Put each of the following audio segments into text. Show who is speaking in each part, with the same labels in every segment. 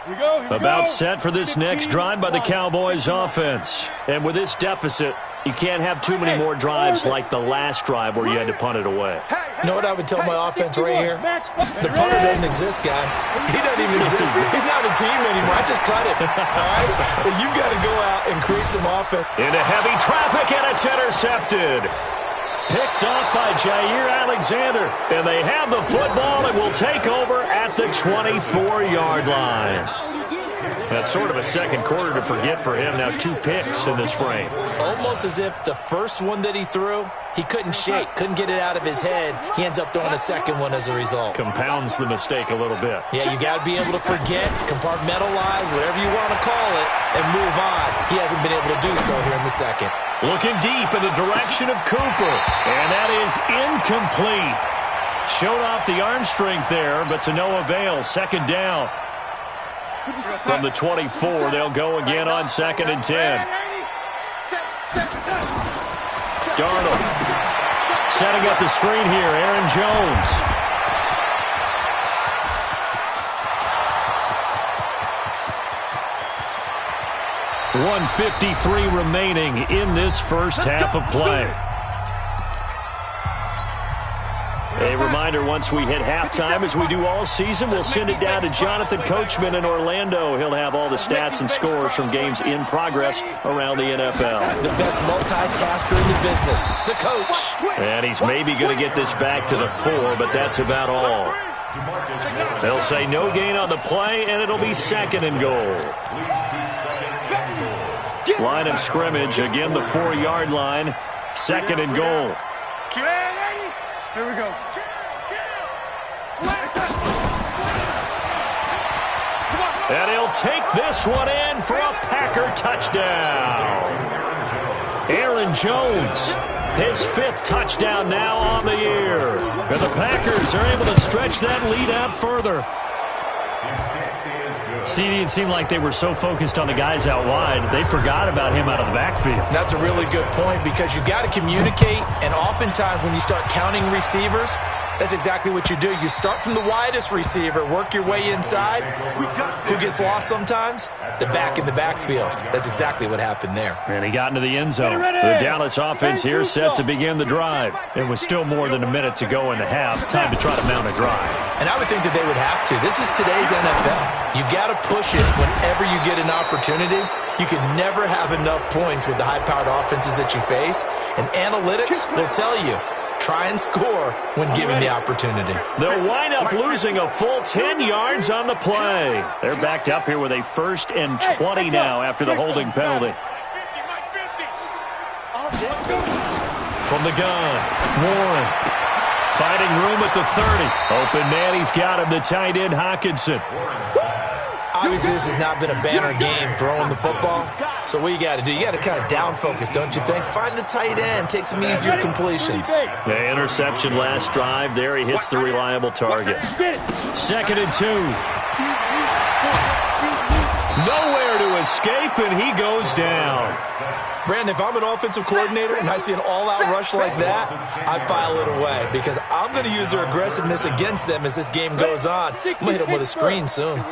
Speaker 1: About set for this next drive by the Cowboys offense. And with this deficit, you can't have too many more drives like the last drive where you had to punt it away.
Speaker 2: You know what I would tell my offense right here? The punter doesn't exist, guys. He doesn't even exist. He's not a team anymore. I just cut him. All right? So you've got to go out and create some offense.
Speaker 1: Into heavy traffic, and it's intercepted. Picked off by Jair Alexander. And they have the football and will take over at the 24-yard line. That's sort of a second quarter to forget for him. Now 2 picks in this frame.
Speaker 2: Almost as if the first one that he threw, he couldn't shake, couldn't get it out of his head. He ends up throwing a second one as a result.
Speaker 1: Compounds the mistake a little bit.
Speaker 2: Yeah, you got to be able to forget, compartmentalize, whatever you want to call it, and move on. He hasn't been able to do so here in the second.
Speaker 1: Looking deep in the direction of Cooper. And that is incomplete. Showed off the arm strength there, but to no avail. Second down. From the 24, they'll go again on 2nd and 10. Darnold setting up the screen here. Aaron Jones. .153 remaining in this first half of play. A reminder, once we hit halftime, as we do all season, we'll send it down to Jonathan Coachman in Orlando. He'll have all the stats and scores from games in progress around the NFL.
Speaker 2: The best multitasker in the business, the coach.
Speaker 1: And he's maybe going to get this back to the 4, but that's about all. They'll say no gain on the play, and it'll be 2nd and goal. Line of scrimmage, again the 4-yard line, 2nd and goal.
Speaker 3: Here we go.
Speaker 1: And he'll take this one in for a Packer touchdown. Aaron Jones, his 5th touchdown now on the year. And the Packers are able to stretch that lead out further. CD, it seemed like they were so focused on the guys out wide, they forgot about him out of the backfield.
Speaker 2: That's a really good point because you've got to communicate, and oftentimes when you start counting receivers, that's exactly what you do. You start from the widest receiver, work your way inside. Who gets lost sometimes? The back in the backfield. That's exactly what happened there.
Speaker 1: And he got into the end zone. The Dallas offense here set to begin the drive. It was still more than a minute to go in the half. Time to try to mount a drive.
Speaker 2: And I would think that they would have to. This is today's NFL. You got to push it whenever you get an opportunity. You can never have enough points with the high-powered offenses that you face. And analytics will tell you, try and score when given the opportunity.
Speaker 1: They'll wind up losing a full 10 yards on the play. They're backed up here with a 1st and 20 now after the holding penalty. From the gun, Warren. Finding room at the 30. Open man, he's got him, the tight end, Hockenson.
Speaker 2: Obviously, this has not been a banner game throwing the football. So what you got to do, you got to kind of down focus, don't you think? Find the tight end, take some easier completions.
Speaker 1: The interception last drive. There he hits the reliable target. 2nd and 2. Nowhere to escape, and he goes down.
Speaker 2: Brandon, if I'm an offensive coordinator and I see an all-out rush like that, I file it away because I'm going to use their aggressiveness against them as this game goes on. I'm going to hit them with a screen soon.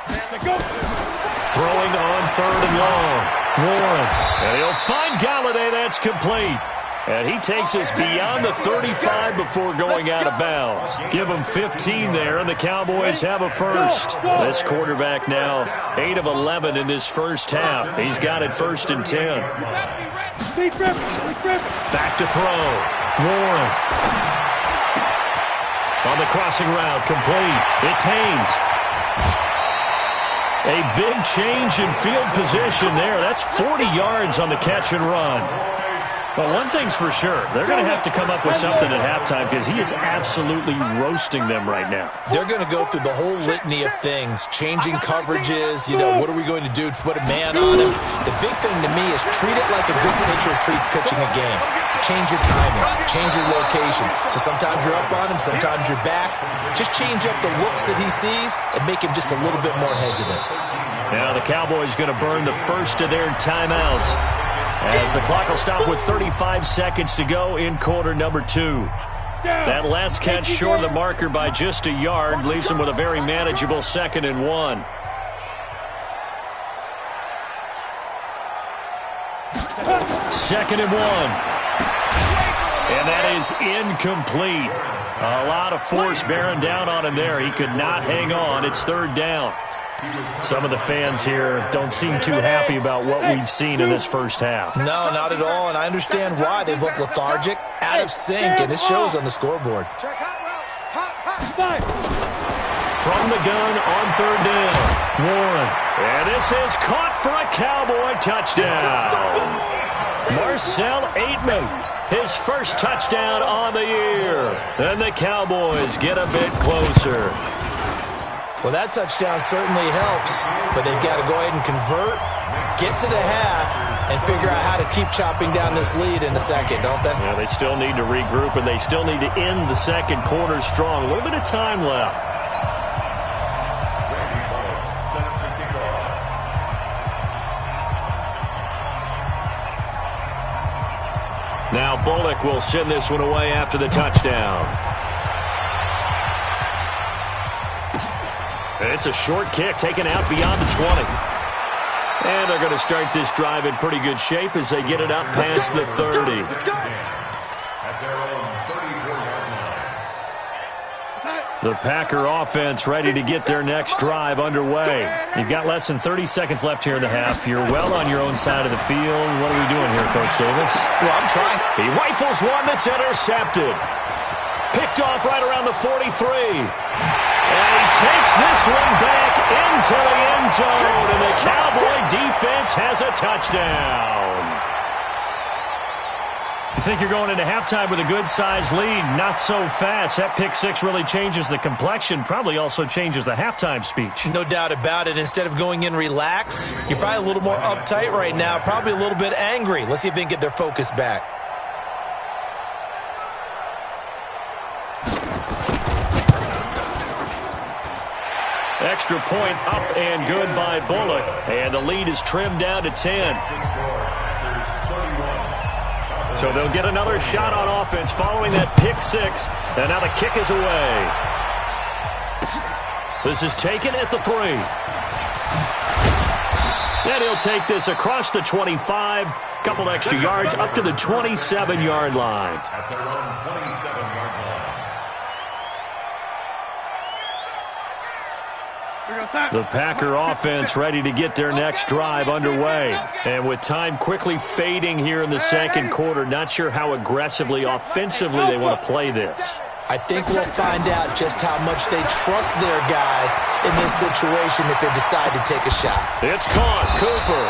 Speaker 1: Throwing on 3rd and long. Warren. And he'll find Galladay. That's complete. And he takes us beyond the 35 before going out of bounds. Give him 15 there, and the Cowboys have a first. This quarterback now 8 of 11 in this first half. He's got it 1st and 10. Back to throw. Warren. On the crossing route, complete. It's Haynes. A big change in field position there. That's 40 yards on the catch and run. Well, one thing's for sure. They're going to have to come up with something at halftime because he is absolutely roasting them right now.
Speaker 2: They're going to go through the whole litany of things, changing coverages, what are we going to do to put a man on him? The big thing to me is treat it like a good pitcher treats pitching a game. Change your timing, change your location. So sometimes you're up on him, sometimes you're back. Just change up the looks that he sees and make him just a little bit more hesitant.
Speaker 1: Now the Cowboys going to burn the first of their timeouts as the clock will stop with 35 seconds to go in quarter number 2. That last catch short of the marker by just a yard leaves them with a very manageable 2nd and 1. 2nd and 1. And that is incomplete. A lot of force bearing down on him there. He could not hang on. It's 3rd down. Some of the fans here don't seem too happy about what we've seen in this first half.
Speaker 2: No, not at all, and I understand why. They've looked lethargic, out of sync, and it shows on the scoreboard.
Speaker 1: From the gun on 3rd down, Warren. And this is caught for a Cowboy touchdown. Marcell Ateman, his first touchdown on the year. And the Cowboys get a bit closer.
Speaker 2: Well, that touchdown certainly helps, but they've got to go ahead and convert, get to the half, and figure out how to keep chopping down this lead in the second, don't they?
Speaker 1: Yeah, they still need to regroup, and they still need to end the second quarter strong. A little bit of time left. Now Bullock will send this one away after the touchdown. It's a short kick taken out beyond the 20. And they're going to start this drive in pretty good shape as they get it up past the 30. The Packer offense ready to get their next drive underway. You've got less than 30 seconds left here in the half. You're well on your own side of the field. What are we doing here, Coach Davis?
Speaker 2: Well, I'm trying.
Speaker 1: He rifles one that's intercepted. Picked off right around the 43. And he takes this one back into the end zone, and the Cowboy defense has a touchdown. You think you're going into halftime with a good-sized lead? Not so fast. That pick six really changes the complexion, probably also changes the halftime speech.
Speaker 2: No doubt about it. Instead of going in relaxed, you're probably a little more uptight right now, probably a little bit angry. Let's see if they can get their focus back.
Speaker 1: Extra point up and good by Bullock. And the lead is trimmed down to 10. So they'll get another shot on offense following that pick six. And now the kick is away. This is taken at the 3. And he'll take this across the 25. Couple extra yards up to the 27-yard line. The Packer offense ready to get their next drive underway. And with time quickly fading here in the second quarter, not sure how aggressively, offensively they want to play this.
Speaker 2: I think we'll find out just how much they trust their guys in this situation if they decide to take a shot.
Speaker 1: It's caught. Cooper.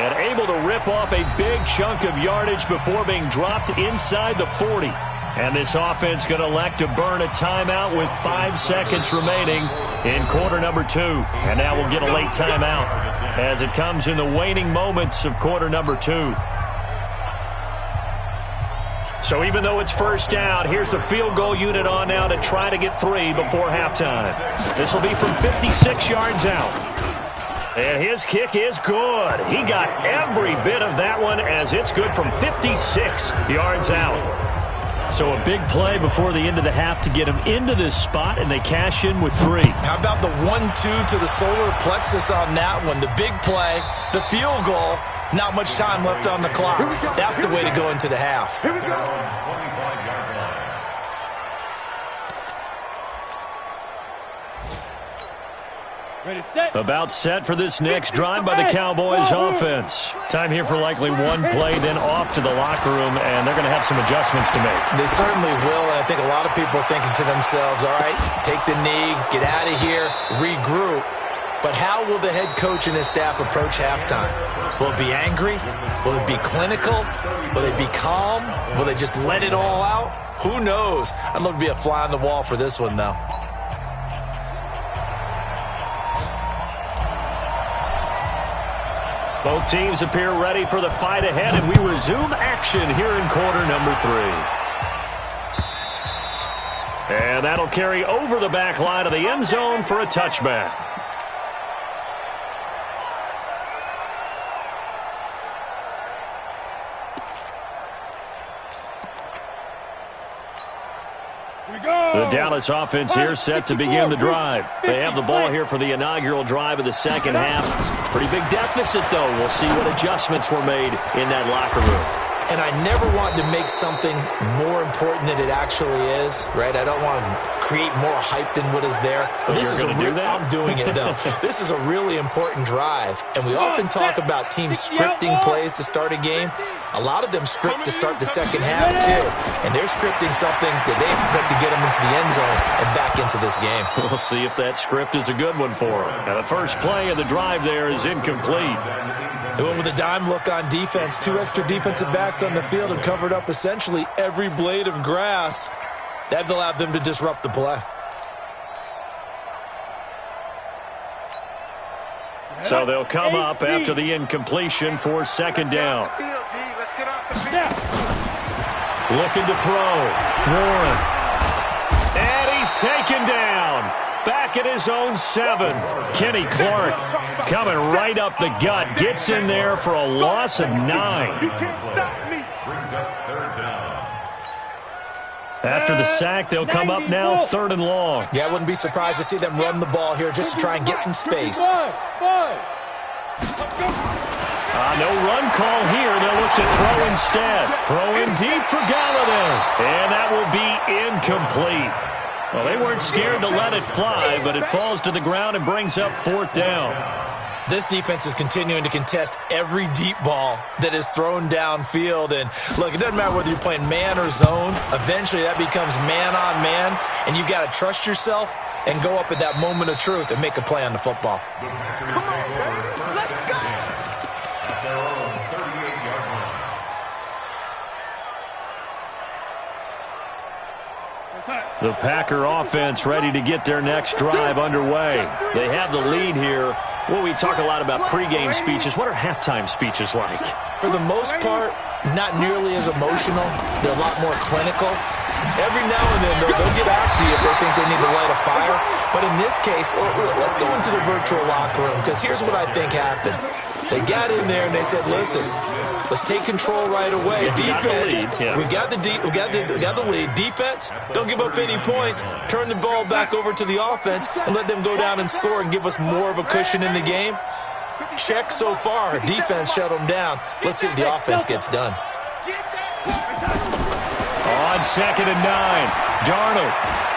Speaker 1: And able to rip off a big chunk of yardage before being dropped inside the 40. And this offense going to elect to burn a timeout with 5 seconds remaining in quarter number 2. And now we'll get a late timeout as it comes in the waning moments of quarter number 2. So even though it's first down, here's the field goal unit on now to try to get 3 before halftime. This will be from 56 yards out. And his kick is good. He got every bit of that one as it's good from 56 yards out. So a big play before the end of the half to get him into this spot, and they cash in with 3.
Speaker 2: How about the 1-2 to the solar plexus on that one? The big play, the field goal, not much time left on the clock. That's the way to go into the half.
Speaker 3: Here we go. Ready, set.
Speaker 1: About set for this next drive by the Cowboys offense. Time here for likely one play, then off to the locker room, and they're going to have some adjustments to make.
Speaker 2: They certainly will, and I think a lot of people are thinking to themselves, all right, take the knee, get out of here, regroup. But how will the head coach and his staff approach halftime? Will it be angry? Will it be clinical? Will they be calm? Will they just let it all out? Who knows? I'd love to be a fly on the wall for this one, though.
Speaker 1: Both teams appear ready for the fight ahead, and we resume action here in quarter number 3. And that'll carry over the back line of the end zone for a touchback. The Dallas offense here set to begin the drive. They have the ball here for the inaugural drive of the second half. Pretty big deficit, though. We'll see what adjustments were made in that locker room.
Speaker 2: and I never want to make something more important than it actually is, right? I don't want to create more hype than what is there. But this is I'm doing it, though. This is a really important drive, and we often talk about teams scripting plays to start a game. A lot of them script to start the second half, too, and they're scripting something that they expect to get them into the end zone and back into this game.
Speaker 1: We'll see if that script is a good one for them. Now, the first play of the drive there is incomplete.
Speaker 2: They went with a dime look on defense. 2 extra defensive backs on the field and covered up essentially every blade of grass. That allowed them to disrupt the play.
Speaker 1: So they'll come up after the incompletion for second down. Looking to throw. Warren. And he's taken down. Back at his own 7. Kenny Clark coming right up the gut. Gets in there for a loss of 9. After the sack, they'll come up now 3rd and long.
Speaker 2: Yeah, I wouldn't be surprised to see them run the ball here just to try and get some space.
Speaker 1: No run call here. They'll look to throw instead. Throwing deep for Galladay. And that will be incomplete. Well, they weren't scared to let it fly, but it falls to the ground and brings up 4th down.
Speaker 2: This defense is continuing to contest every deep ball that is thrown downfield. And, look, it doesn't matter whether you're playing man or zone. Eventually, that becomes man on man, and you've got to trust yourself and go up at that moment of truth and make a play on the football.
Speaker 4: Come on, man. Let's go.
Speaker 1: The Packer offense ready to get their next drive underway. They have the lead here. Well, we talk a lot about pregame speeches. What are halftime speeches like?
Speaker 2: For the most part, not nearly as emotional. They're a lot more clinical. Every now and then, they'll get after you if they think they need to light a fire. But in this case, let's go into the virtual locker room, because here's what I think happened. They got in there and they said, listen, let's take control right away. Defense, we've got the lead. Defense, don't give up any points. Turn the ball back over to the offense and let them go down and score and give us more of a cushion in the game. Check so far. Defense shut them down. Let's see if the offense gets done.
Speaker 1: On 2nd and 9, Darnold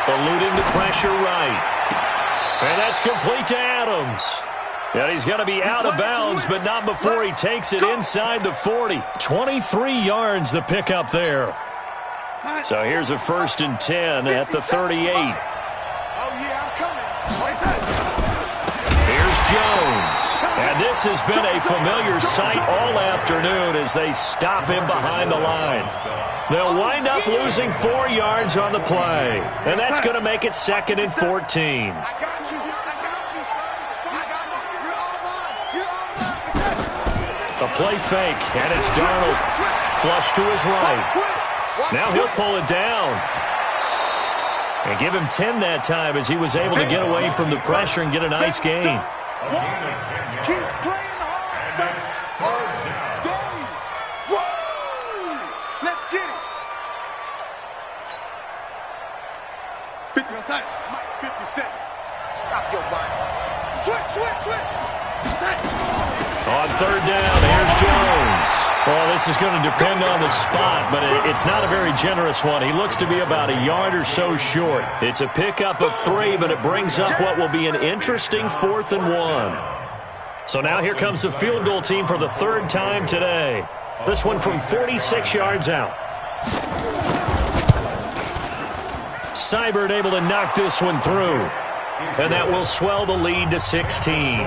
Speaker 1: eluding the pressure right. And that's complete to Adams. And he's going to be out of bounds, but not before he takes it inside the 40. 23 yards the pickup there. So here's a 1st and 10 at the 38. Here's Jones. And this has been a familiar sight all afternoon as they stop him behind the line. They'll wind up losing 4 yards on the play. And that's going to make it 2nd and 14. A play fake, and it's Darnold. Flush to his right. Now he'll pull it down. And give him 10 that time as he was able to get away from the pressure and get a nice gain.
Speaker 4: Keep playing hard. Let's get it. 50 seconds. 50 seconds. Stop your body. Switch.
Speaker 1: On 3rd down, here's Jones. Well, this is going to depend on the spot, but it's not a very generous one. He looks to be about a yard or so short. It's a pickup of 3, but it brings up what will be an interesting 4th and 1. So now here comes the field goal team for the 3rd time today. This one from 46 yards out. Seibert able to knock this one through. And that will swell the lead to 16.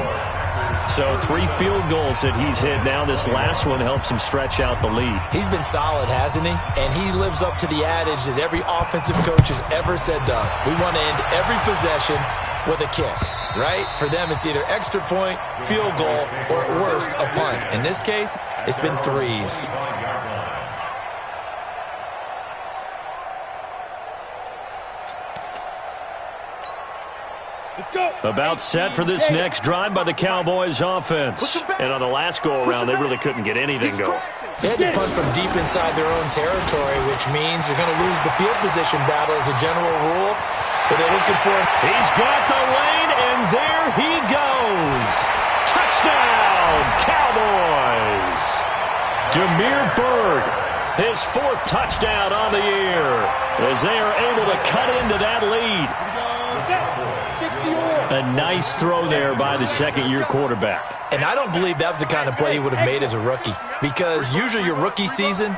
Speaker 1: So 3 field goals that he's hit now. This last one helps him stretch out the lead.
Speaker 2: He's been solid, hasn't he? And he lives up to the adage that every offensive coach has ever said to us. We want to end every possession with a kick, right? For them, it's either extra point, field goal, or at worst, a punt. In this case, it's been 3s.
Speaker 1: About set for this next drive by the Cowboys offense. And on the last go-around, they really couldn't get anything going.
Speaker 2: They had to punt from deep inside their own territory, which means they're going to lose the field position battle as a general rule. But they're looking for him.
Speaker 1: He's got the lane, and there he goes. Touchdown, Cowboys. Damiere Byrd his 4th touchdown on the year as they are able to cut into that lead. A nice throw there by the second-year quarterback.
Speaker 2: And I don't believe that was the kind of play he would have made as a rookie, because usually your rookie season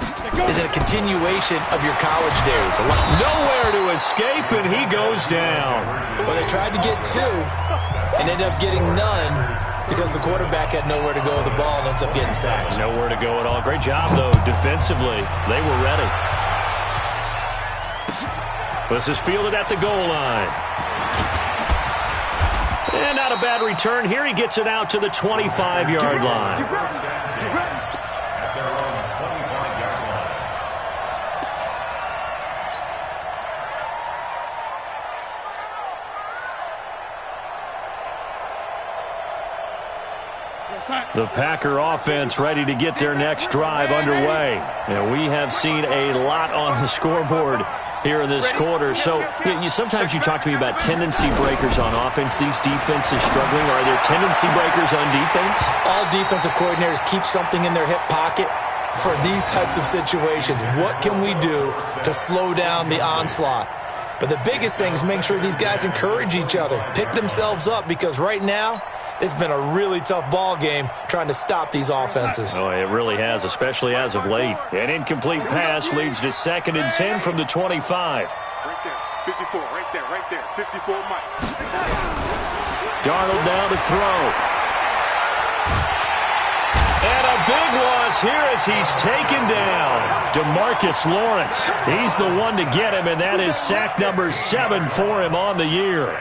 Speaker 2: is a continuation of your college days.
Speaker 1: Nowhere to escape, and he goes down.
Speaker 2: Well, they tried to get 2 and ended up getting none because the quarterback had nowhere to go with the ball and ends up getting sacked.
Speaker 1: Nowhere to go at all. Great job, though, defensively. They were ready. This is fielded at the goal line. And not a bad return here. He gets it out to the 25-yard line. The Packer offense ready to get their next drive underway. And we have seen a lot on the scoreboard here in this quarter. So sometimes you talk to me about tendency breakers on offense. These defenses struggling. Are there tendency breakers on defense?
Speaker 2: All defensive coordinators keep something in their hip pocket for these types of situations. What can we do to slow down the onslaught? But the biggest thing is making sure these guys encourage each other, pick themselves up, because right now it's been a really tough ball game trying to stop these offenses.
Speaker 1: Oh, it really has, especially as of late. An incomplete pass leads to 2nd and 10 from the 25.
Speaker 4: Right there. 54, right there. 54, Mike.
Speaker 1: Darnold down to throw. And a big loss here as he's taken down. DeMarcus Lawrence. He's the one to get him, and that is sack number 7 for him on the year.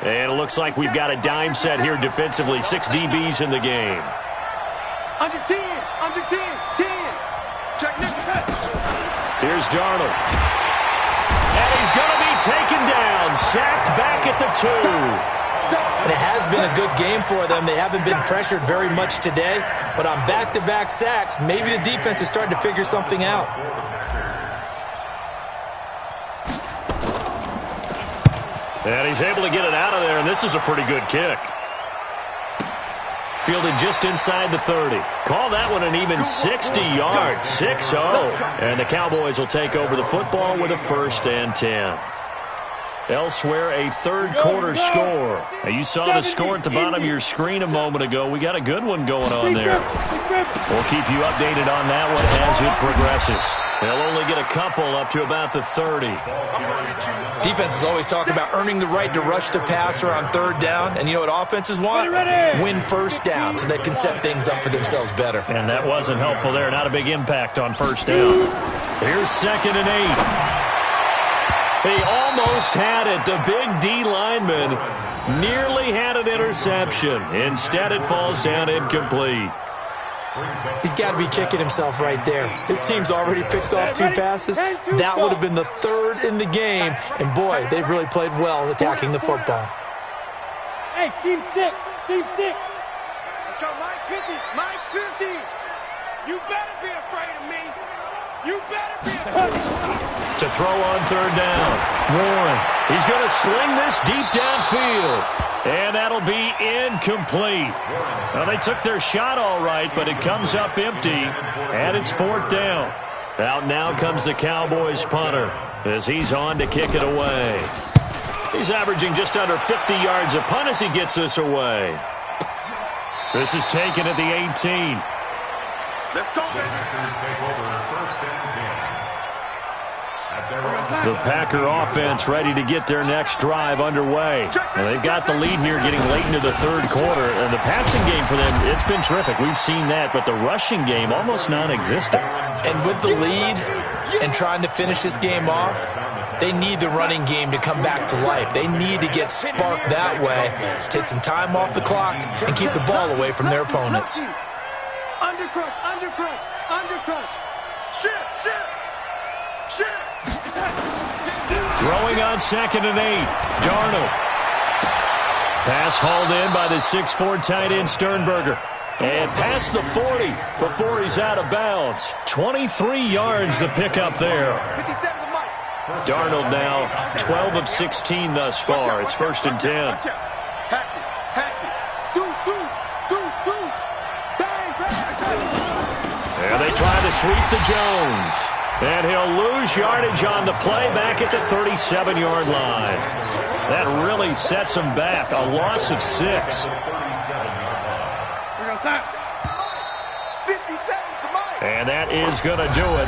Speaker 1: And it looks like we've got a dime set here defensively. 6 DBs in the game.
Speaker 4: Under 10. 10. Check Nichols.
Speaker 1: Here's Darnold. And he's going to be taken down. Sacked back at the 2.
Speaker 2: And it has been a good game for them. They haven't been pressured very much today. But on back-to-back sacks, maybe the defense is starting to figure something out.
Speaker 1: And he's able to get it out of there, and this is a pretty good kick. Fielded just inside the 30. Call that one an even 60 yards, 6-0. And the Cowboys will take over the football with a 1st and 10. Elsewhere, a third-quarter score. Now, you saw the score at the bottom of your screen a moment ago. We got a good one going on there. We'll keep you updated on that one as it progresses. They'll only get a couple up to about the 30.
Speaker 2: Defenses always talk about earning the right to rush the passer on 3rd down. And you know what offenses want? Win 1st down so they can set things up for themselves better.
Speaker 1: And that wasn't helpful there. Not a big impact on 1st down. Here's 2nd and 8. He almost had it. The big D lineman nearly had an interception. Instead, it falls down incomplete.
Speaker 2: He's got to be kicking himself right there. His team's already picked off 2 passes. That would have been the 3rd in the game. And, boy, they've really played well attacking the football.
Speaker 3: Hey, seam 6.
Speaker 4: Let's go, Mike 50. Mike 50.
Speaker 3: You better be afraid of me. You better be afraid of me.
Speaker 1: To throw on 3rd down. Warren. He's going to sling this deep downfield. And that'll be incomplete. Well, they took their shot all right, but it comes up empty. And it's 4th down. Out now comes the Cowboys punter as he's on to kick it away. He's averaging just under 50 yards a punt as he gets this away. This is taken at the 18.
Speaker 4: Let's go, baby.
Speaker 1: The Packer offense ready to get their next drive underway. And they've got the lead here getting late into the 3rd quarter. And the passing game for them, it's been terrific. We've seen that, but the rushing game almost non-existent.
Speaker 2: And with the lead and trying to finish this game off, they need the running game to come back to life. They need to get sparked that way, take some time off the clock, and keep the ball away from their opponents.
Speaker 3: Undercrush. Shift.
Speaker 1: Throwing on 2nd and 8. Darnold. Pass hauled in by the 6'4" tight end Sternberger. And past the 40 before he's out of bounds. 23 yards the pickup there. Darnold now 12 of 16 thus far. It's 1st and 10.
Speaker 4: Hatchet. Do.
Speaker 1: try to sweep to Jones. And he'll lose yardage on the play back at the 37-yard line. That really sets him back. A loss of 6.
Speaker 4: 50 seconds to Mike.
Speaker 1: And that is going to do it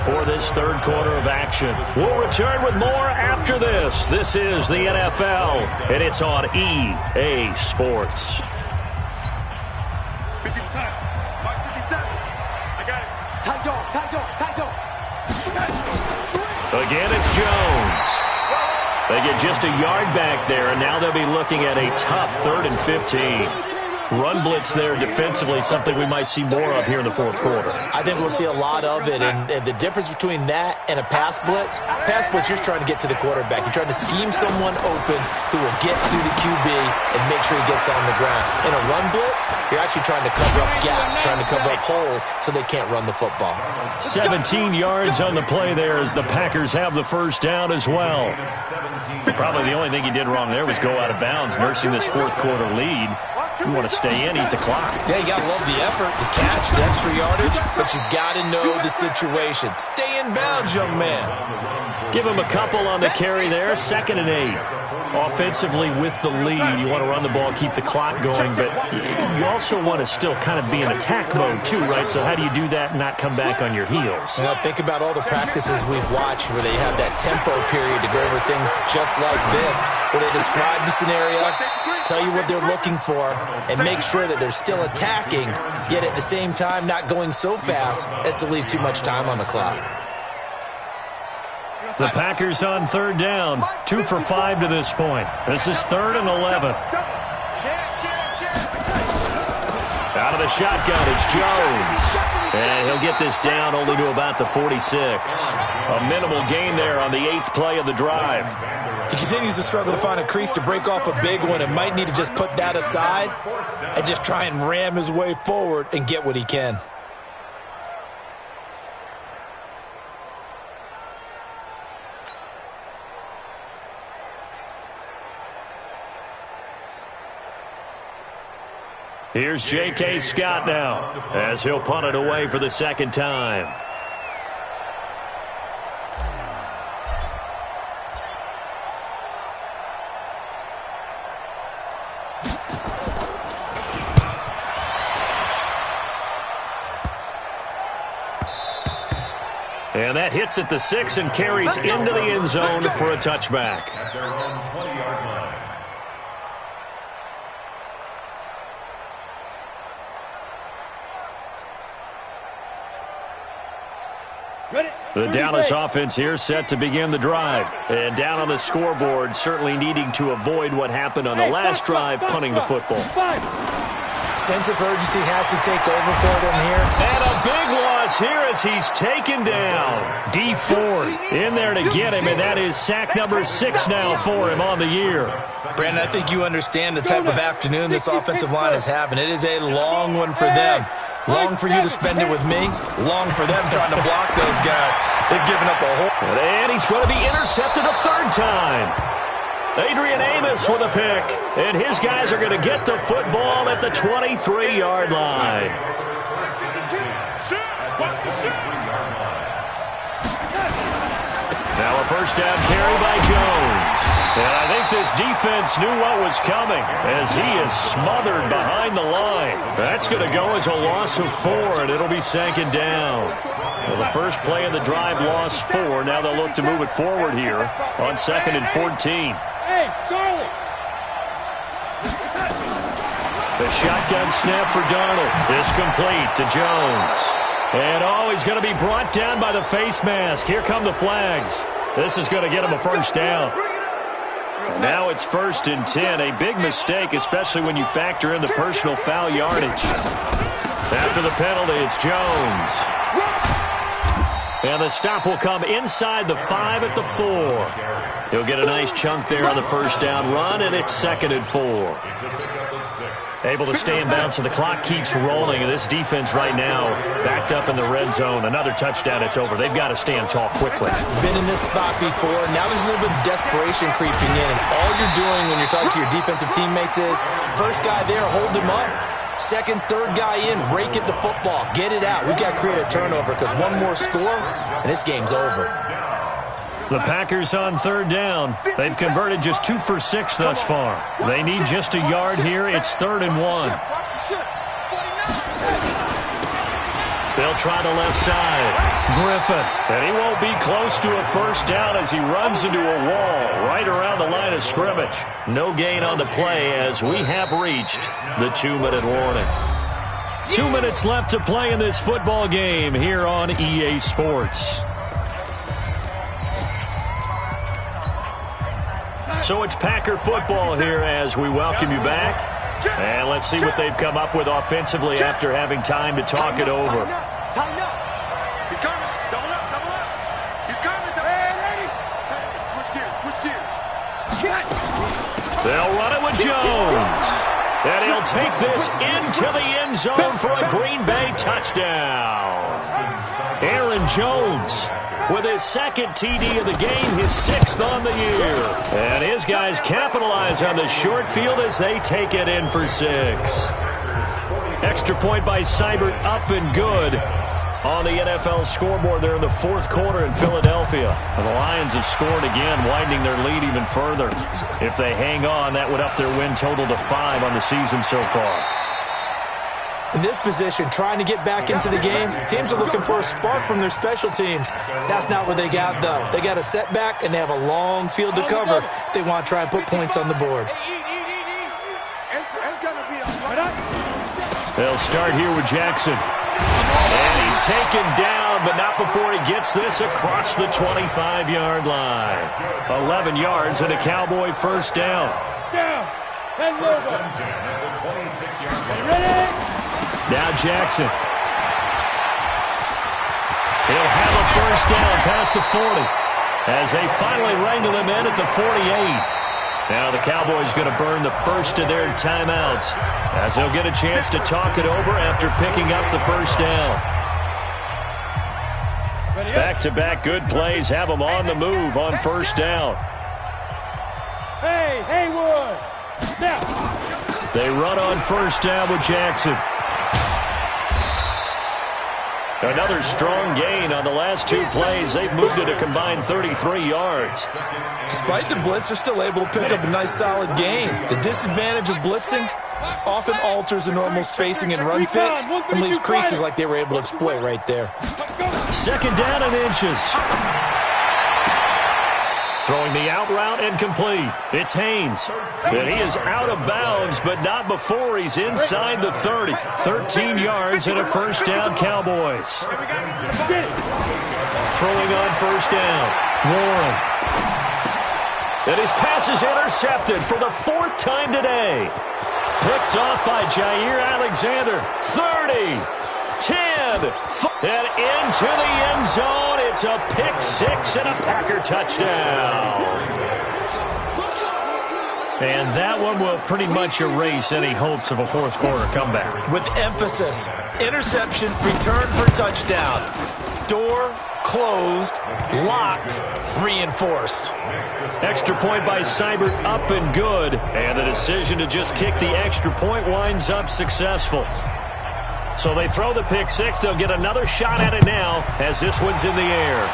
Speaker 1: for this third quarter of action. We'll return with more after this. This is the NFL, and it's on EA Sports.
Speaker 4: 57. Mike 57. I got it. Tight.
Speaker 1: Again, it's Jones. They get just a yard back there, and now they'll be looking at a tough 3rd and 15. Run blitz there defensively, something we might see more of here in the fourth quarter.
Speaker 2: I think we'll see a lot of it, and the difference between that and a pass blitz, you're trying to get to the quarterback. You're trying to scheme someone open who will get to the QB and make sure he gets on the ground. In a run blitz, you're actually trying to cover up gaps, trying to cover up holes so they can't run the football.
Speaker 1: 17 yards on the play there as the Packers have the first down as well. Probably the only thing he did wrong there was go out of bounds, nursing this fourth quarter lead. You want to stay in, eat the clock.
Speaker 2: Yeah, you got to love the effort, the catch, the extra yardage, but you got to know the situation. Stay in bounds, young man.
Speaker 1: Give him a couple on the carry there, 2nd and 8. Offensively with the lead, you want to run the ball, keep the clock going, but you also want to still kind of be in attack mode too, right? So how do you do that and not come back on your heels?
Speaker 2: Now, think about all the practices we've watched where they have that tempo period to go over things just like this, where they describe the scenario, tell you what they're looking for, and make sure that they're still attacking, yet at the same time not going so fast as to leave too much time on the clock.
Speaker 1: The Packers on 3rd down, 2 for 5 to this point. This is 3rd and 11. Out of the shotgun, it's Jones. And he'll get this down only to about the 46. A minimal gain there on the 8th play of the drive.
Speaker 2: He continues to struggle to find a crease to break off a big one and might need to just put that aside and just try and ram his way forward and get what he can.
Speaker 1: Here's J.K. Scott now as he'll punt it away for the 2nd time. And that hits at the 6 and carries into the end zone for a touchback. The Dallas offense here set to begin the drive. And down on the scoreboard, certainly needing to avoid what happened on the last drive, punting the football.
Speaker 2: Sense of urgency has to take over for them here.
Speaker 1: And a big loss here as he's taken down. Dee Ford in there to get him, and that is sack number 6 now for him on the year.
Speaker 2: Brandon, I think you understand the type of afternoon this offensive line is having. It is a long one for them. Long for you to spend it with me. Long for them trying to block those guys. They've given up a whole...
Speaker 1: And he's going to be intercepted a 3rd time. Adrian Amos with a pick. And his guys are going to get the football at the 23-yard line. Now a first down carry by Jones. And I think this defense knew what was coming as he is smothered behind the line. That's going to go as a loss of 4, and it'll be 2nd down. Well, the first play of the drive lost 4. Now they'll look to move it forward here on 2nd and 14.
Speaker 3: Hey, Charlie!
Speaker 1: The shotgun snap for Donald is complete to Jones. And he's going to be brought down by the face mask. Here come the flags. This is going to get him a first down. Now it's 1st and 10. A big mistake, especially when you factor in the personal foul yardage. After the penalty, it's Jones. And the stop will come inside the 5 at the 4. He'll get a nice chunk there on the first down run, and it's 2nd and 4. Able to stay in bounds, so the clock keeps rolling. And this defense right now backed up in the red zone. Another touchdown, it's over. They've got to stand tall quickly.
Speaker 2: Been in this spot before. Now there's a little bit of desperation creeping in. And all you're doing when you're talking to your defensive teammates is, first guy there, hold him up. Second, third guy in, rake it the football. Get it out. We've got to create a turnover because one more score, and this game's over.
Speaker 1: The Packers on third down. They've converted just 2 for 6 thus far. They need just a yard here. It's 3rd and 1. They'll try the left side. Griffin. And he won't be close to a first down as he runs into a wall right around the line of scrimmage. No gain on the play as we have reached the 2-minute warning. 2 minutes left to play in this football game here on EA Sports. So it's Packer football here as we welcome you back. And let's see what they've come up with offensively after having time to talk it over.
Speaker 4: Tighten up. He's coming. Double up, double up. He's coming. Switch gears.
Speaker 1: They'll run it with Jones. And he'll take this into the end zone for a Green Bay touchdown. Aaron Jones with his second TD of the game, his 6th on the year. And his guys capitalize on the short field as they take it in for 6. Extra point by Seibert, up and good on the NFL scoreboard there in the 4th quarter in Philadelphia. And the Lions have scored again, widening their lead even further. If they hang on, that would up their win total to 5 on the season so far.
Speaker 2: In this position, trying to get back into the game, teams are looking for a spark from their special teams. That's not what they got, though. They got a setback, and they have a long field to cover if they want to try and put points on the board.
Speaker 1: They'll start here with Jackson. And he's taken down, but not before he gets this across the 25-yard line. 11 yards and a Cowboy first down. Now Jackson. He'll have a first down past the 40 as they finally wrangle him in at the 48. Now the Cowboys going to burn the first of their timeouts as they'll get a chance to talk it over after picking up the first down. Back-to-back good plays have them on the move on first down.
Speaker 3: Hey, Haywood. Now.
Speaker 1: They run on first down with Jackson. Another strong gain on the last 2 plays. They've moved it a combined 33 yards.
Speaker 2: Despite the blitz, they're still able to pick up a nice, solid gain. The disadvantage of blitzing often alters the normal spacing and run fits and leaves creases like they were able to exploit right there.
Speaker 1: 2nd down and inches. Throwing the out route incomplete. It's Haynes. And he is out of bounds, but not before he's inside the 30. 13 yards and a first down, Cowboys. Throwing on first down. Warren. And his pass is intercepted for the 4th time today. Picked off by Jair Alexander. 30. 10. And into the end zone. It's a pick 6 and a Packer touchdown. And that one will pretty much erase any hopes of a 4th quarter comeback.
Speaker 2: With emphasis, interception, return for touchdown. Door closed, locked, reinforced.
Speaker 1: Extra point by Seibert, up and good. And the decision to just kick the extra point winds up successful. So they throw the pick 6. They'll get another shot at it now as this one's in the air.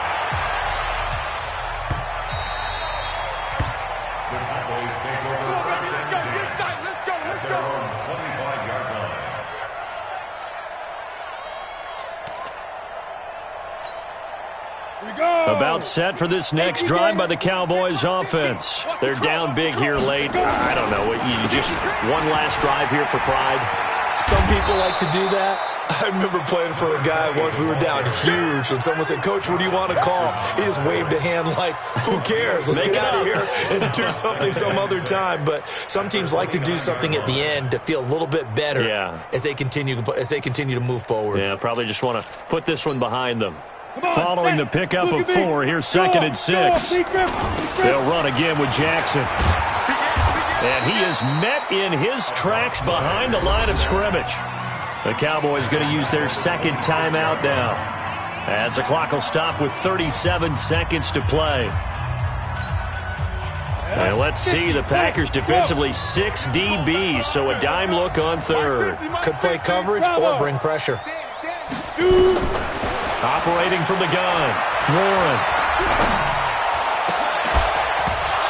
Speaker 1: About set for this next drive by the Cowboys offense. They're down big here late. I don't know. You just one last drive here for pride.
Speaker 2: Some people like to do that. I remember playing for a guy once. We were down huge, and someone said, "Coach, what do you want to call?" He just waved a hand like, "Who cares? Let's get out of here and do something some other time." But some teams like to do something at the end to feel a little bit better as they continue to move forward.
Speaker 1: Yeah, probably just want to put this one behind them. Following the pickup of 4, here's 2nd and 6. They'll run again with Jackson. And he is met in his tracks behind the line of scrimmage. The Cowboys going to use their 2nd timeout now, as the clock will stop with 37 seconds to play. And let's see, the Packers defensively 6 DBs, so a dime look on third.
Speaker 2: Could play coverage or bring pressure.
Speaker 1: Operating from the gun, Warren.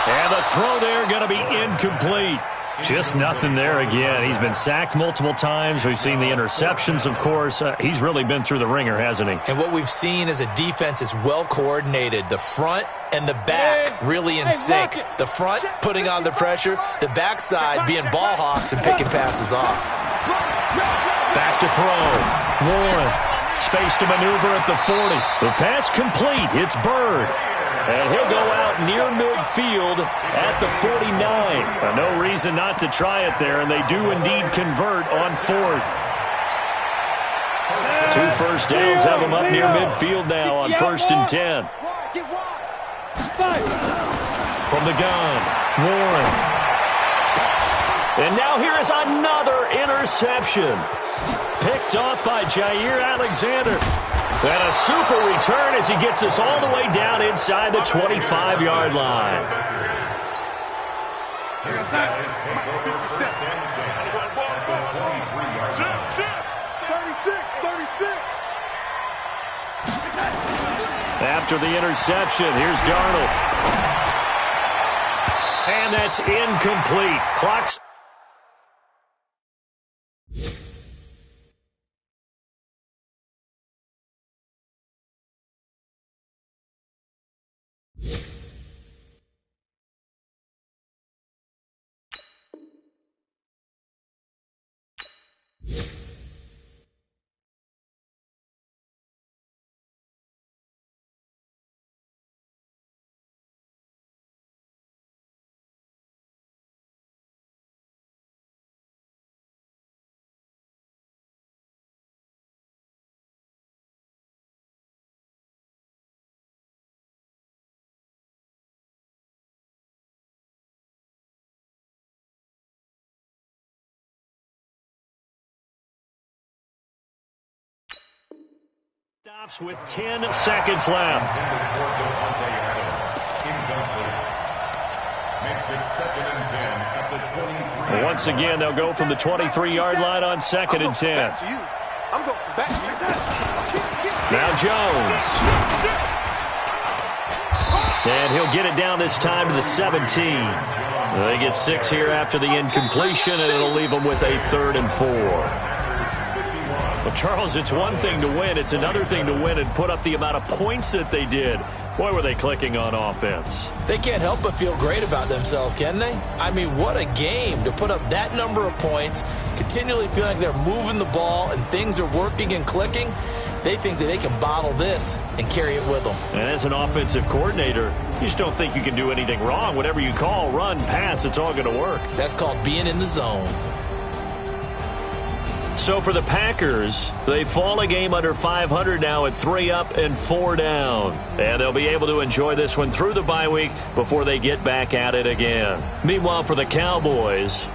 Speaker 1: And the throw there going to be incomplete. Just nothing there again. He's been sacked multiple times. We've seen the interceptions, of course. He's really been through the ringer, hasn't he?
Speaker 2: And what we've seen is a defense is well coordinated. The front and the back really in sync. The front putting on the pressure. The backside being ball hawks and picking passes off.
Speaker 1: Back to throw. Warren. Space to maneuver at the 40. The pass complete. It's Byrd. And he'll go out near midfield at the 49. No reason not to try it there, and they do indeed convert on fourth. 2 first downs have them up near midfield now on 1st and 10. From the gun, Warren. And now here is another interception. Picked off by Jair Alexander. And a super return as he gets us all the way down inside the 25-yard line. After the interception, here's Darnold. And that's incomplete. Clock's stops with 10 seconds left. Once again, they'll go from the 23-yard line on 2nd and 10. Now Jones. And he'll get it down this time to the 17. They get 6 here after the incompletion, and it'll leave them with a 3rd and 4. Well, Charles, it's one thing to win. It's another thing to win and put up the amount of points that they did. Boy, were they clicking on offense.
Speaker 2: They can't help but feel great about themselves, can they? I mean, what a game to put up that number of points, continually feeling like they're moving the ball and things are working and clicking. They think that they can bottle this and carry it with them.
Speaker 1: And as an offensive coordinator, you just don't think you can do anything wrong. Whatever you call, run, pass, it's all going to work.
Speaker 2: That's called being in the zone.
Speaker 1: So for the Packers, they fall a game under 500 now at 3 up and 4 down. And they'll be able to enjoy this one through the bye week before they get back at it again. Meanwhile, for the Cowboys,